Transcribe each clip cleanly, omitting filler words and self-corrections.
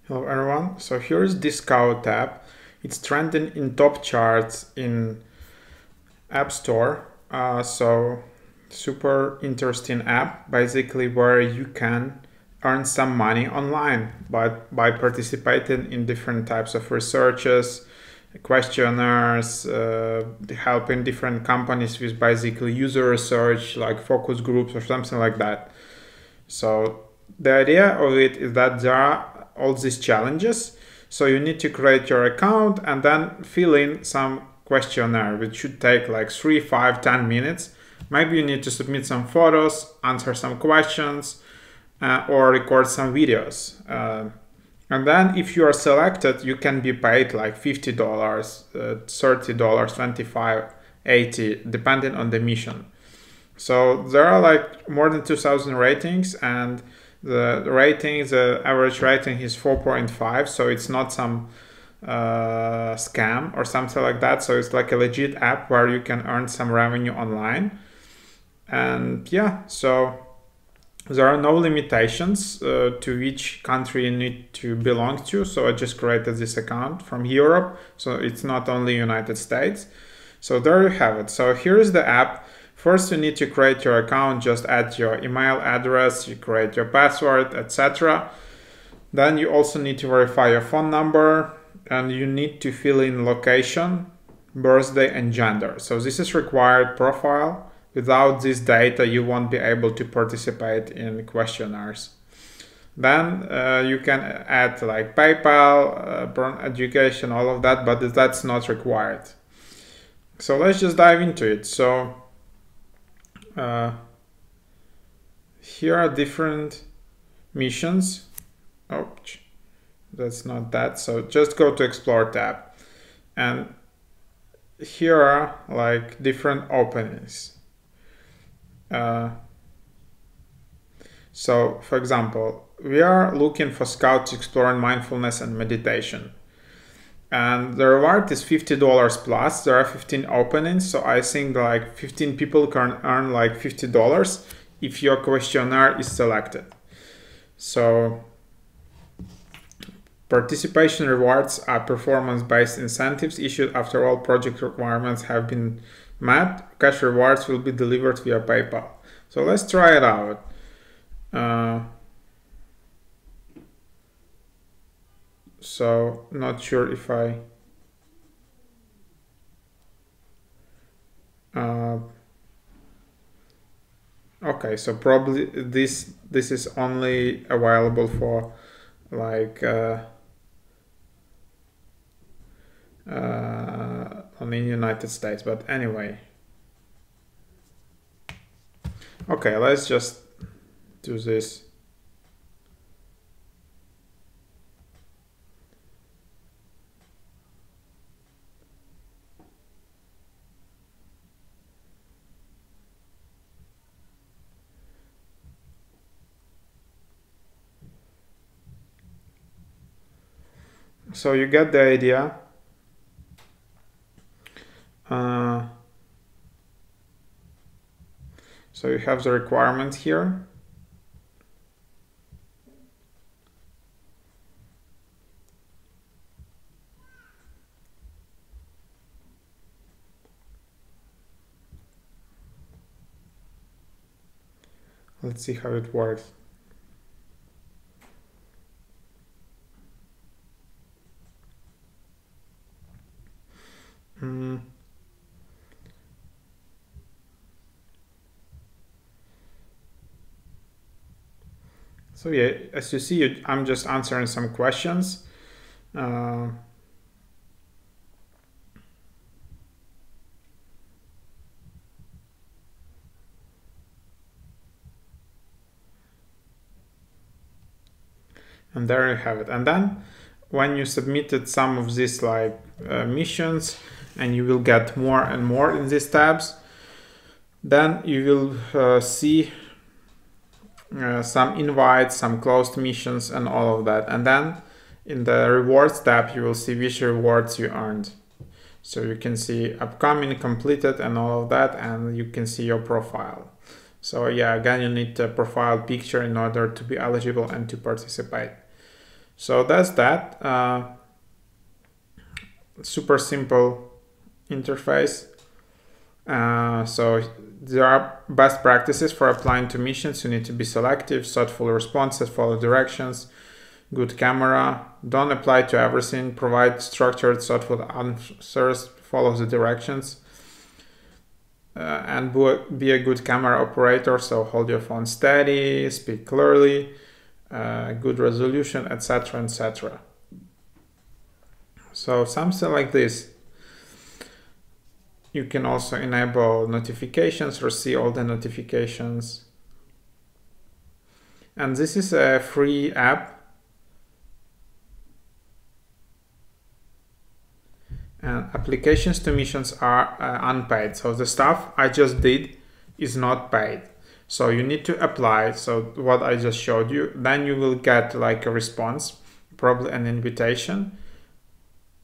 Hello everyone, so here's dscout tab. It's trending in top charts in App Store. So super interesting app, basically where you can earn some money online by participating in different types of researches, questionnaires, helping different companies with basically user research like focus groups or something like that. So the idea of it is that there are all these challenges. So you need to create your account and then fill in some questionnaire, which should take like 3, 5, 10 minutes. Maybe you need to submit some photos, answer some questions, or record some videos. And then if you are selected, you can be paid like $50, $30, $25, $80, depending on the mission. So there are like more than 2,000 ratings, and the average rating is 4.5, so it's not some scam or something like that. So it's like a legit app where you can earn some revenue online. And yeah, so there are no limitations to which country you need to belong to. So I just created this account from Europe, so it's not only United States. So there you have it. So here is the app. First, you need to create your account, just add your email address, you create your password, etc. Then you also need to verify your phone number, and you need to fill in location, birthday, and gender. So this is required profile. Without this data, you won't be able to participate in questionnaires. Then you can add like PayPal, education, all of that, but that's not required. So let's just dive into it. So here are different missions. Oh, that's not that. So just go to Explore tab, and here are like different openings. So for example, we are looking for scouts exploring mindfulness and meditation. And the reward is $50 plus. There are 15 openings, so I think like 15 people can earn like $50 if your questionnaire is selected. So participation rewards are performance-based incentives issued after all project requirements have been met. Cash rewards will be delivered via PayPal. So let's try it out. So not sure if I okay, so probably this is only available for like only in United States, but anyway. Okay, let's just do this. So you get the idea. So you have the requirement here. Let's see how it works. So yeah, as you see, I'm just answering some questions. And there you have it. And then when you submitted some of these like missions, and you will get more and more in these tabs, then you will see some invites, some closed missions, and all of that. And then in the rewards tab, you will see which rewards you earned. So you can see upcoming, completed, and all of that, and you can see your profile. So yeah, again, you need a profile picture in order to be eligible and to participate. So that's that. Super simple interface. So there are best practices for applying to missions. You need to be selective, thoughtful responses, follow directions, good camera. Don't apply to everything. Provide structured, thoughtful answers. Follow the directions. And be a good camera operator. So hold your phone steady, speak clearly, good resolution, etc., etc. So something like this. You can also enable notifications or see all the notifications. And this is a free app. And applications to missions are unpaid. So the stuff I just did is not paid. So you need to apply. So what I just showed you, then you will get like a response, probably an invitation,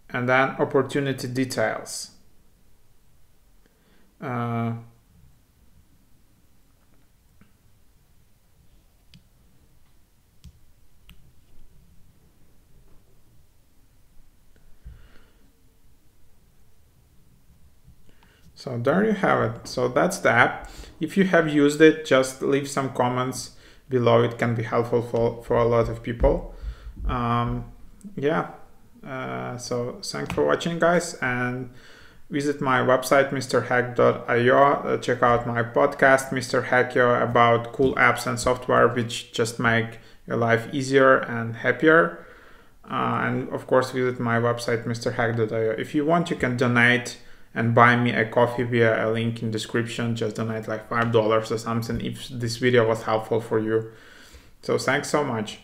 and then opportunity details. So there you have it. So that's the app. If you have used it, just leave some comments below. It can be helpful for a lot of people. Yeah. So thanks for watching, guys, and visit my website mrhack.io. Check out my podcast Mr. Hack.io about cool apps and software which just make your life easier and happier. And of course, visit my website mrhack.io. If you want, you can donate and buy me a coffee via a link in description. Just donate like $5 or something if this video was helpful for you. So thanks so much.